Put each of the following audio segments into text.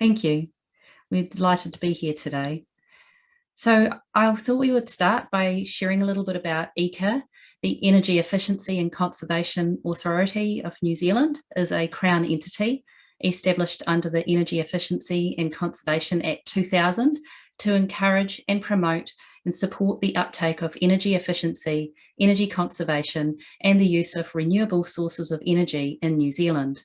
Thank you. We're delighted to be here today. So I thought we would start by sharing a little bit about EECA. The Energy Efficiency and Conservation Authority of New Zealand is a Crown entity established under the Energy Efficiency and Conservation Act 2000 to encourage and promote and support the uptake of energy efficiency, energy conservation, and the use of renewable sources of energy in New Zealand.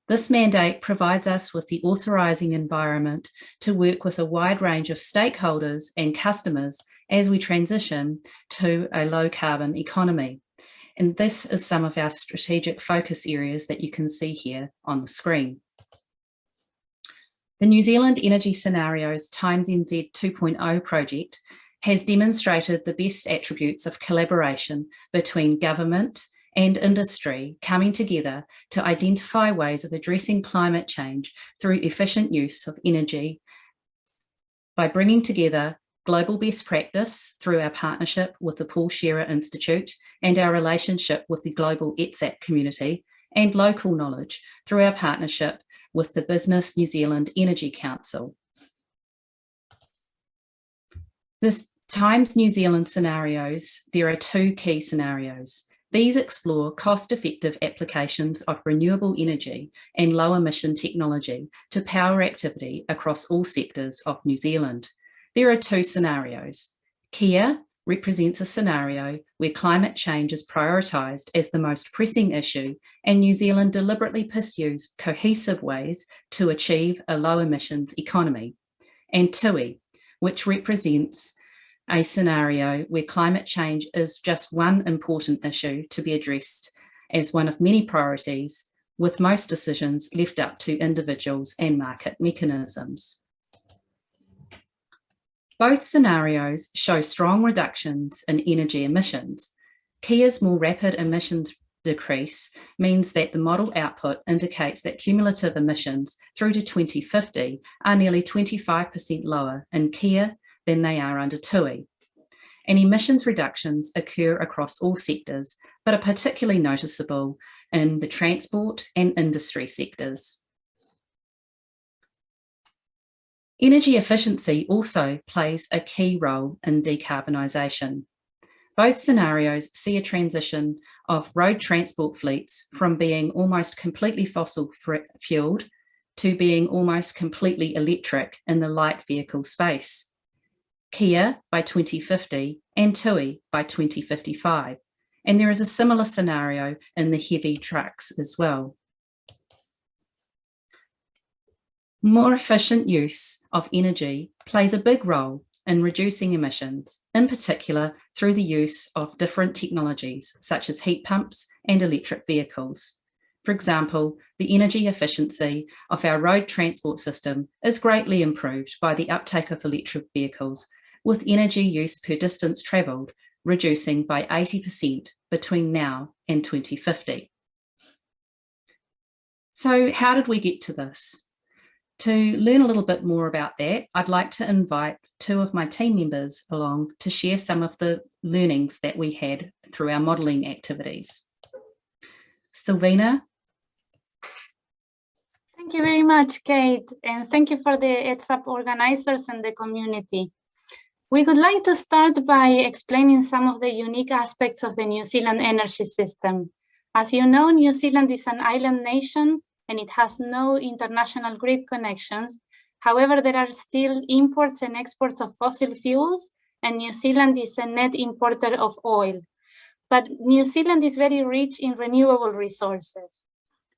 This mandate provides us with the authorising environment to work with a wide range of stakeholders and customers as we transition to a low carbon economy. And this is some of our strategic focus areas that you can see here on the screen. The New Zealand Energy Scenarios TimesNZ 2.0 project has demonstrated the best attributes of collaboration between government and industry coming together to identify ways of addressing climate change through efficient use of energy by bringing together global best practice through our partnership with the Paul Scherrer Institute and our relationship with the global ETSAP community, and local knowledge through our partnership with the Business New Zealand Energy Council. This Times New Zealand scenarios, there are two key scenarios. These explore cost-effective applications of renewable energy and low-emission technology to power activity across all sectors of New Zealand. There are two scenarios. Kia represents a scenario where climate change is prioritised as the most pressing issue, and New Zealand deliberately pursues cohesive ways to achieve a low-emissions economy. And TUI, which represents a scenario where climate change is just one important issue to be addressed as one of many priorities, with most decisions left up to individuals and market mechanisms. Both scenarios show strong reductions in energy emissions. Kia's more rapid emissions decrease means that the model output indicates that cumulative emissions through to 2050 are nearly 25% lower in Kia than they are under TUI. And emissions reductions occur across all sectors, but are particularly noticeable in the transport and industry sectors. Energy efficiency also plays a key role in decarbonisation. Both scenarios see a transition of road transport fleets from being almost completely fossil fueled to being almost completely electric in the light vehicle space. Kia by 2050 and TUI by 2055. And there is a similar scenario in the heavy trucks as well. More efficient use of energy plays a big role in reducing emissions, in particular through the use of different technologies such as heat pumps and electric vehicles. For example, the energy efficiency of our road transport system is greatly improved by the uptake of electric vehicles, with energy use per distance travelled reducing by 80% between now and 2050. So how did we get to this? To learn a little bit more about that, I'd like to invite two of my team members along to share some of the learnings that we had through our modelling activities. Silvina. Thank you very much, Kate, and thank you for the ETSAP organisers and the community. We would like to start by explaining some of the unique aspects of the New Zealand energy system. As you know, New Zealand is an island nation and it has no international grid connections. However, there are still imports and exports of fossil fuels, and New Zealand is a net importer of oil. But New Zealand is very rich in renewable resources.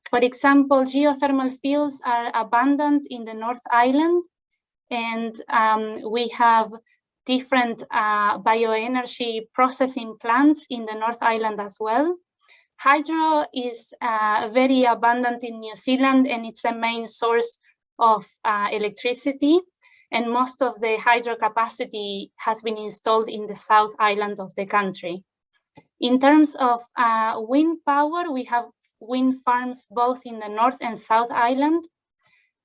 For example, geothermal fuels are abundant in the North Island, and we have different bioenergy processing plants in the North Island as well. Hydro is very abundant in New Zealand, and it's a main source of electricity. And most of the hydro capacity has been installed in the South Island of the country. In terms of wind power, we have wind farms both in the North and South Island.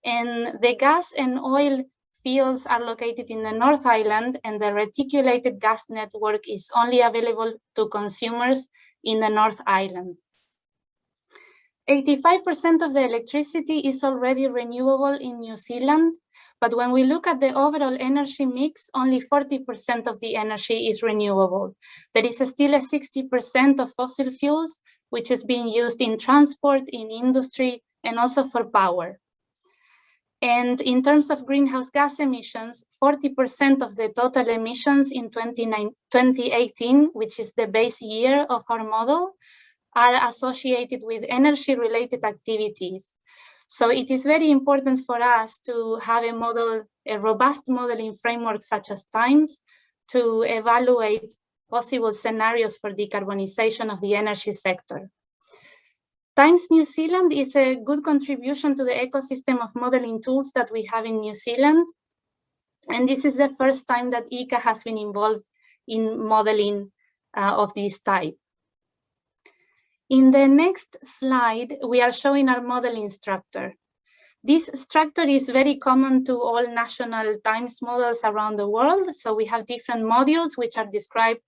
And the gas and oil fields are located in the North Island, and the reticulated gas network is only available to consumers in the North Island. 85% of the electricity is already renewable in New Zealand, but when we look at the overall energy mix, only 40% of the energy is renewable. There is still a 60% of fossil fuels, which is being used in transport, in industry, and also for power. And in terms of greenhouse gas emissions, 40% of the total emissions in 2018, which is the base year of our model, are associated with energy-related activities. So it is very important for us to have a model, a robust modeling framework such as TIMES, to evaluate possible scenarios for decarbonization of the energy sector. TIMES New Zealand is a good contribution to the ecosystem of modeling tools that we have in New Zealand. And this is the first time that EECA has been involved in modeling of this type. In the next slide, we are showing our modeling structure. This structure is very common to all national TIMES models around the world. So we have different modules which are described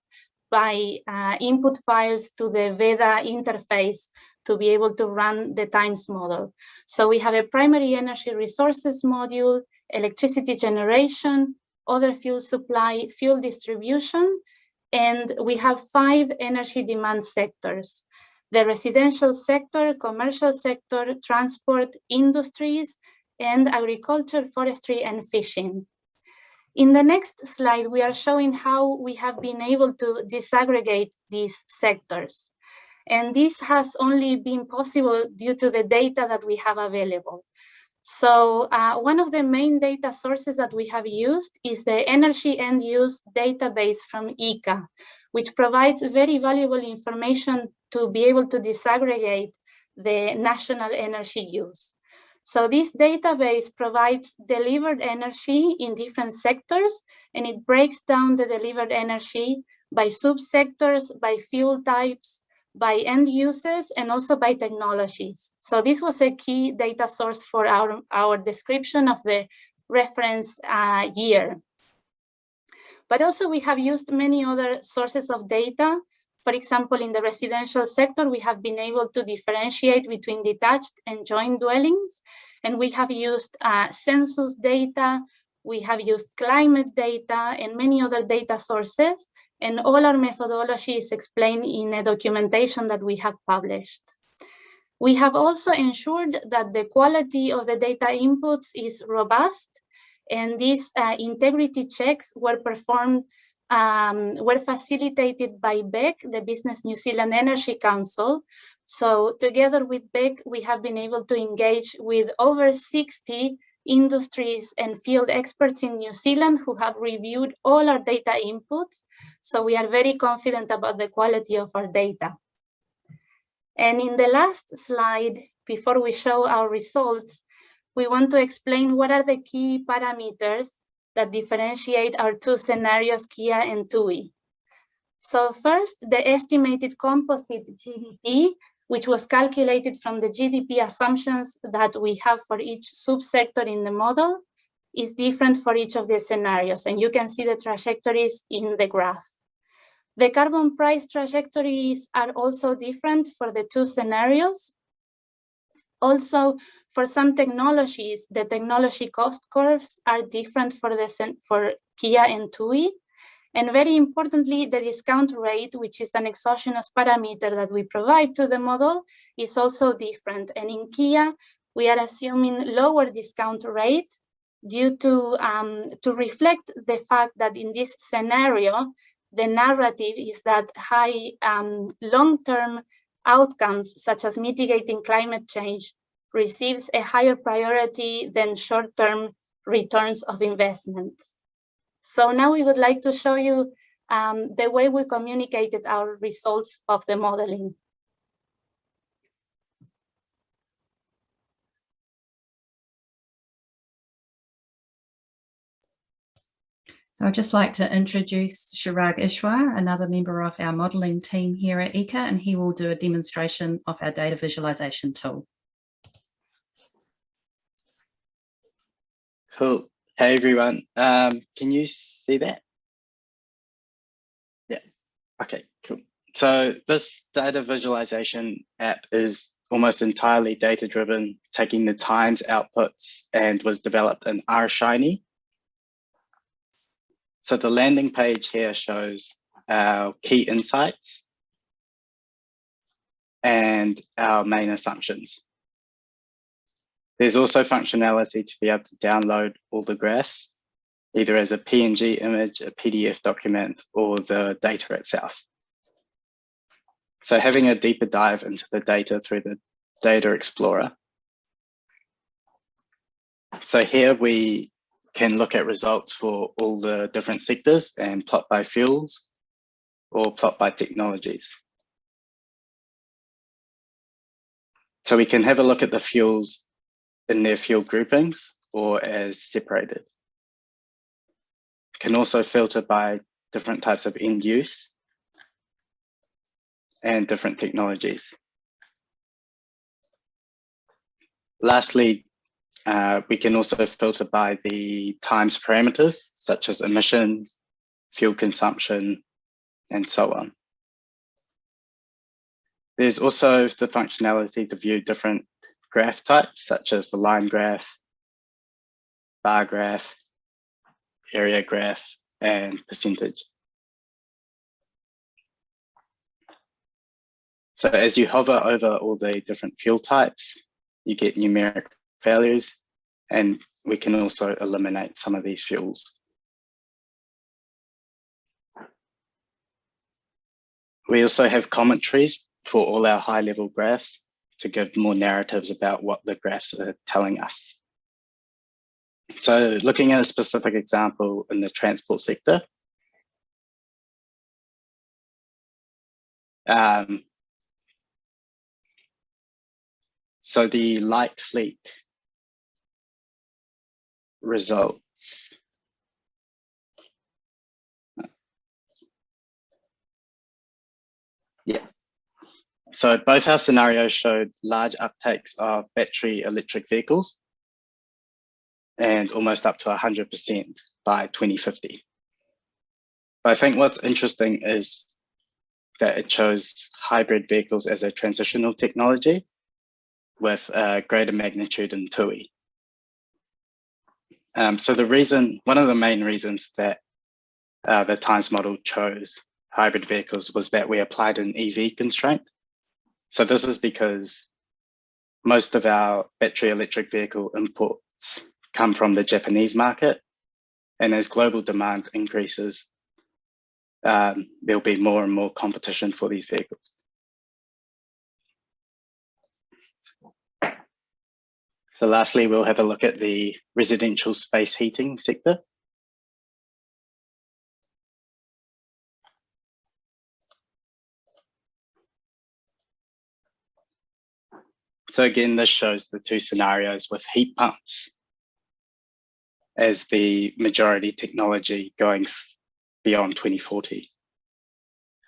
by input files to the VEDA interface to be able to run the TIMES model. So we have a primary energy resources module, electricity generation, other fuel supply, fuel distribution, and we have 5 energy demand sectors: the residential sector, commercial sector, transport, industries, and agriculture, forestry, and fishing. In the next slide, we are showing how we have been able to disaggregate these sectors. And this has only been possible due to the data that we have available. So one of the main data sources that we have used is the energy end use database from EECA, which provides very valuable information to be able to disaggregate the national energy use. So this database provides delivered energy in different sectors, and it breaks down the delivered energy by subsectors, by fuel types, by end uses, and also by technologies. So this was a key data source for our description of the reference year. But also we have used many other sources of data. For example, in the residential sector, we have been able to differentiate between detached and joint dwellings. And we have used census data, we have used climate data, and many other data sources. And all our methodology is explained in a documentation that we have published. We have also ensured that the quality of the data inputs is robust, and these integrity checks were performed, were facilitated by BEC, the Business New Zealand Energy Council. So together with BEC, we have been able to engage with over 60 industries and field experts in New Zealand who have reviewed all our data inputs. So we are very confident about the quality of our data. And in the last slide, before we show our results, we want to explain what are the key parameters that differentiate our 2 scenarios, KIA and TUI. So first, the estimated composite GDP, which was calculated from the GDP assumptions that we have for each subsector in the model, is different for each of the scenarios. And you can see the trajectories in the graph. The carbon price trajectories are also different for the 2 scenarios. Also, for some technologies, the technology cost curves are different for KIA and TUI. And very importantly, the discount rate, which is an exogenous parameter that we provide to the model, is also different. And in KIA, we are assuming lower discount rate due to reflect the fact that in this scenario, the narrative is that high long-term outcomes, such as mitigating climate change, receives a higher priority than short-term returns of investment. So now we would like to show you the way we communicated our results of the modeling. So I'd just like to introduce Chiraag Ishwar, another member of our modelling team here at EECA, and he will do a demonstration of our data visualization tool. Cool. Hey everyone, can you see that? Yeah, okay, cool. So this data visualization app is almost entirely data-driven, taking the times outputs, and was developed in R-Shiny. So the landing page here shows our key insights and our main assumptions. There's also functionality to be able to download all the graphs, either as a PNG image, a PDF document, or the data itself. So having a deeper dive into the data through the Data Explorer. So here we can look at results for all the different sectors and plot by fuels or plot by technologies. So we can have a look at the fuels in their fuel groupings or as separated. Can also filter by different types of end use and different technologies. Lastly, we can also filter by the times parameters, such as emissions, fuel consumption, and so on. There's also the functionality to view different graph types, such as the line graph, bar graph, area graph, and percentage. So as you hover over all the different fuel types, you get numeric values, and we can also eliminate some of these fuels. We also have commentaries for all our high-level graphs to give more narratives about what the graphs are telling us. So looking at a specific example in the transport sector, so the light fleet results. Yeah. So both our scenarios showed large uptakes of battery electric vehicles and almost up to 100% by 2050. But I think what's interesting is that it chose hybrid vehicles as a transitional technology with greater magnitude in TUI. So one of the main reasons that the times model chose hybrid vehicles was that we applied an EV constraint. So this is because most of our battery electric vehicle imports come from the Japanese market. And as global demand increases, there'll be more and more competition for these vehicles. So lastly, we'll have a look at the residential space heating sector. So again, this shows the two scenarios with heat pumps as the majority technology going beyond 2040.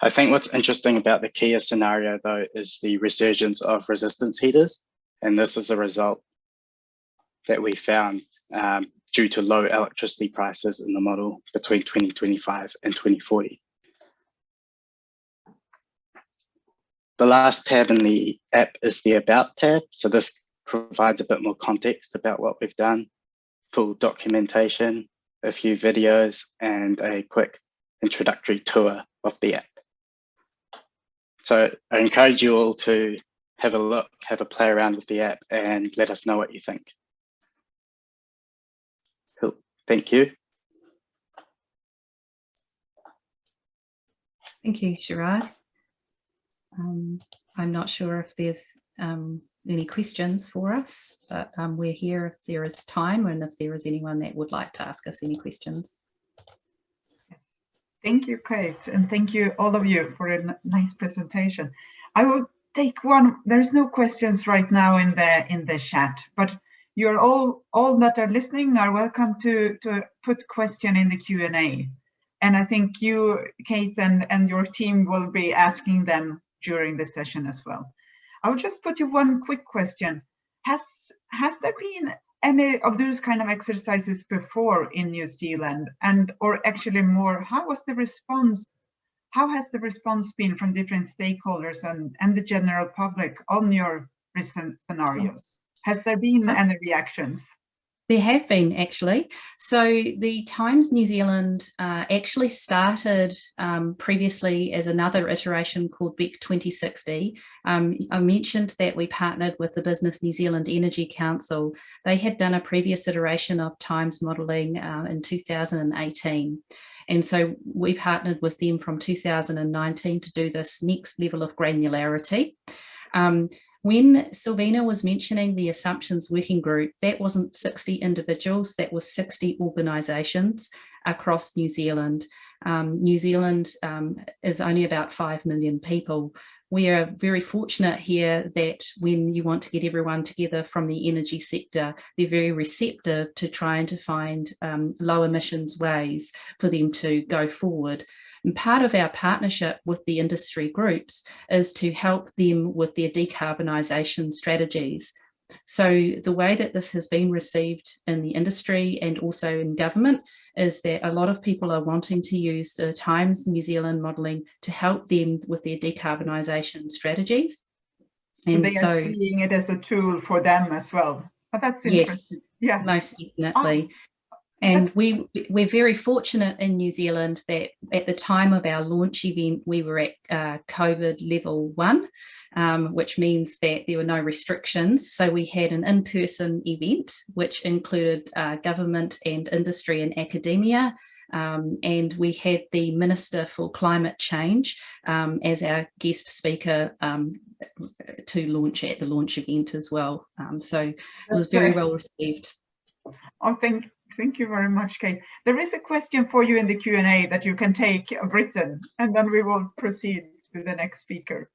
I think what's interesting about the Kia scenario, though, is the resurgence of resistance heaters. And this is a result that we found due to low electricity prices in the model between 2025 and 2040. The last tab in the app is the About tab. So this provides a bit more context about what we've done, full documentation, a few videos, and a quick introductory tour of the app. So I encourage you all to have a look, have a play around with the app, and let us know what you think. Cool. Thank you. Thank you, Chiraag. I'm not sure if there's any questions for us, but we're here if there is time and if there is anyone that would like to ask us any questions. Thank you, Kate, and thank you all of you for a nice presentation. I will take one. There's no questions right now in the chat, but you're all that are listening are welcome to put question in the Q&A. And I think you, Kate, and your team will be asking them during the session as well. I will just put you one quick question. Has there been any of those kind of exercises before in New Zealand, or actually more, how has the response been from different stakeholders and the general public on your scenarios? Has there been any reactions? There have been, actually. So the Times New Zealand actually started previously as another iteration called BEC 2060. I mentioned that we partnered with the Business New Zealand Energy Council. They had done a previous iteration of Times modelling in 2018. And so we partnered with them from 2019 to do this next level of granularity. When Silvina was mentioning the Assumptions Working Group, that wasn't 60 individuals, that was 60 organisations across New Zealand. New Zealand is only about 5 million people. We are very fortunate here that when you want to get everyone together from the energy sector, they're very receptive to trying to find low emissions ways for them to go forward. And part of our partnership with the industry groups is to help them with their decarbonisation strategies. So the way that this has been received in the industry and also in government is that a lot of people are wanting to use the Times New Zealand modelling to help them with their decarbonisation strategies. So they are seeing it as a tool for them as well. But that's interesting. Yes, yeah, most definitely. And we're very fortunate in New Zealand that at the time of our launch event, we were at COVID level 1, which means that there were no restrictions. So we had an in-person event, which included government and industry and academia. And we had the Minister for Climate Change as our guest speaker to launch at the launch event as well. So it was very well received. Oh, Thank you very much, Kate. There is a question for you in the Q&A that you can take written, and then we will proceed to the next speaker.